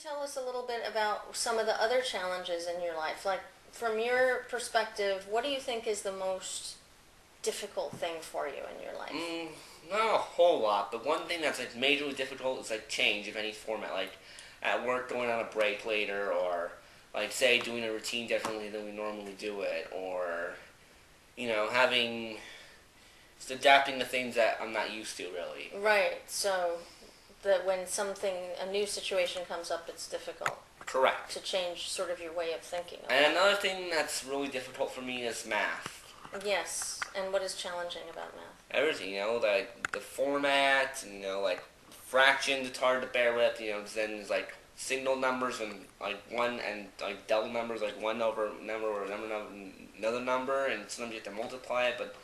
tell us a little bit about some of the other challenges in your life? Like, from your perspective, what do you think is the most difficult thing for you in your life? Not a whole lot, but one thing that's like majorly difficult is like change of any format. Like at work, going on a break later, or like say doing a routine differently than we normally do it, or having just adapting to things that I'm not used to really. Right. So that when a new situation comes up, it's difficult Correct. to change sort of your way of thinking. And another thing that's really difficult for me is math. Yes. And what is challenging about math? Everything, like the format, like fractions, it's hard to bear with, then there's like signal numbers and like one and like double numbers, like one over number or another number, and sometimes you have to multiply it, but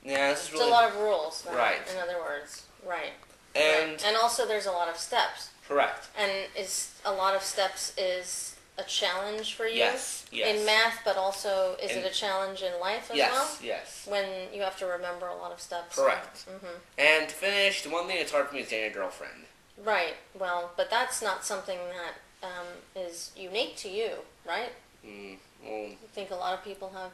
yeah, this is really... It's a lot of rules, right? In other words, right. And right. And also there's a lot of steps. Correct. And is a lot of steps is a challenge for you? Yes. In math, but also is it a challenge in life as well? Yes. When you have to remember a lot of steps. Correct. And to finish, the one thing that's hard for me is getting a girlfriend. Right. Well, but that's not something that is unique to you, right? Well, I think a lot of people have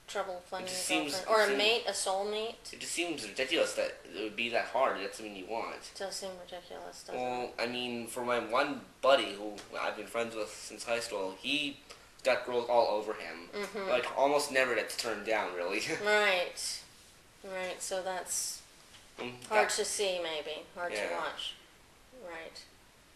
trouble finding a girlfriend. Or a mate, a soulmate. It just seems ridiculous that it would be that hard. That's something you want. It does seem ridiculous, doesn't it? Well, I mean, for my one buddy who I've been friends with since high school, he got girls all over him. Like, almost never gets turned down, really. Right. Right, so that's hard to see, maybe. Hard to watch. Right.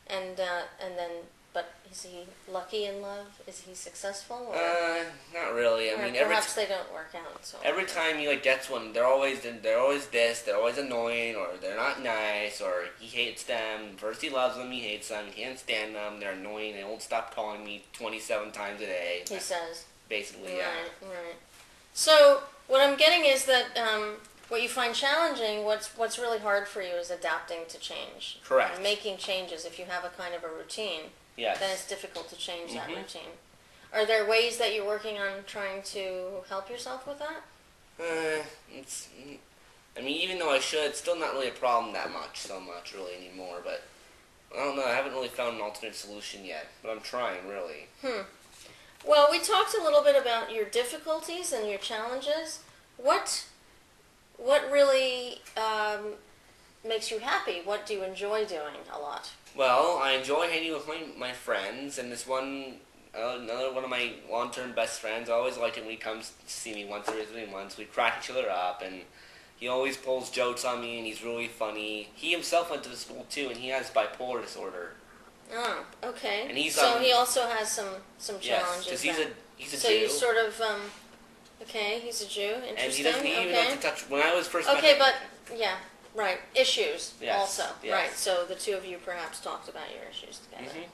And then... But is he lucky in love? Is he successful? Or not really. I mean, perhaps they don't work out. So every time he gets one, they're always this. They're always annoying, or they're not nice, or he hates them. First he loves them, he hates them. He can't stand them. They're annoying. They won't stop calling me 27 times a day. He says. Basically, Right. So what I'm getting is that what you find challenging, what's really hard for you is adapting to change. Correct. Making changes. If you have a kind of a routine. Yes. Then it's difficult to change that routine. Are there ways that you're working on trying to help yourself with that? I mean, even though I should, it's still not really a problem so much really anymore, but I don't know, I haven't really found an alternate solution yet, but I'm trying, really. Well, we talked a little bit about your difficulties and your challenges. What really makes you happy? What do you enjoy doing a lot? Well, I enjoy hanging with my friends, and this another one of my long-term best friends, I always like it when he comes to see me once every 3 months. We crack each other up, and he always pulls jokes on me, and he's really funny. He himself went to the school, too, and he has bipolar disorder. Oh, okay. And he's, so he also has some challenges. Yes, because he's a Jew. So you sort of, okay, he's a Jew, interesting. And he doesn't even know to touch, when I was first met him. Okay, but, yeah. Right, issues also. Yes. Right, so the two of you perhaps talked about your issues together.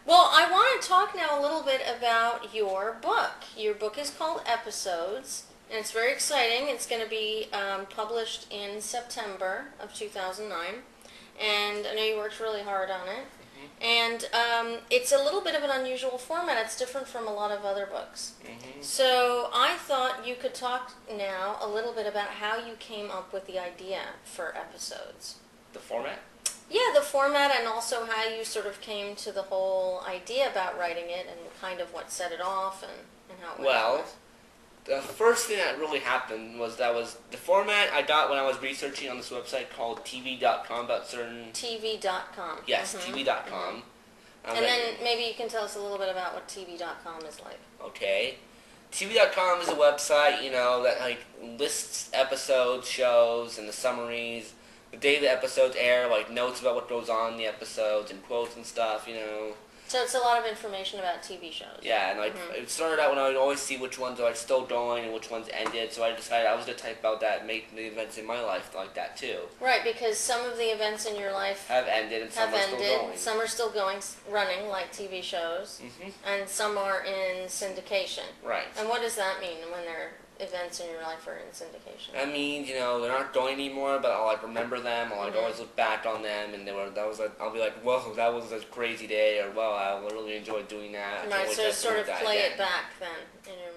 Well, I want to talk now a little bit about your book. Your book is called Episodes, and it's very exciting. It's going to be published in September of 2009, and I know you worked really hard on it. And it's a little bit of an unusual format. It's different from a lot of other books. So I thought you could talk now a little bit about how you came up with the idea for Episodes. The format? Yeah, the format, and also how you sort of came to the whole idea about writing it and kind of what set it off and how it went. Well, the first thing that really happened was the format I got when I was researching on this website called TV.com about certain... TV.com. Yes, TV.com. And then maybe you can tell us a little bit about what TV.com is like. Okay. TV.com is a website, that lists episodes, shows, and the summaries, the day the episodes air, notes about what goes on in the episodes, and quotes and stuff, So it's a lot of information about TV shows. Yeah, and it started out when I would always see which ones are still going and which ones ended, so I decided I was going to type about that and make the events in my life like that too. Right, because some of the events in your life have ended and some are still going. Some are still running, like TV shows, and some are in syndication. Right. And what does that mean when they're events in your life are in syndication? That means, they're not going anymore, but I'll remember them, I'll always look back on them, and I'll be like, whoa, that was a crazy day, or wow, I really enjoyed doing that. Right, so sort of play it back then in your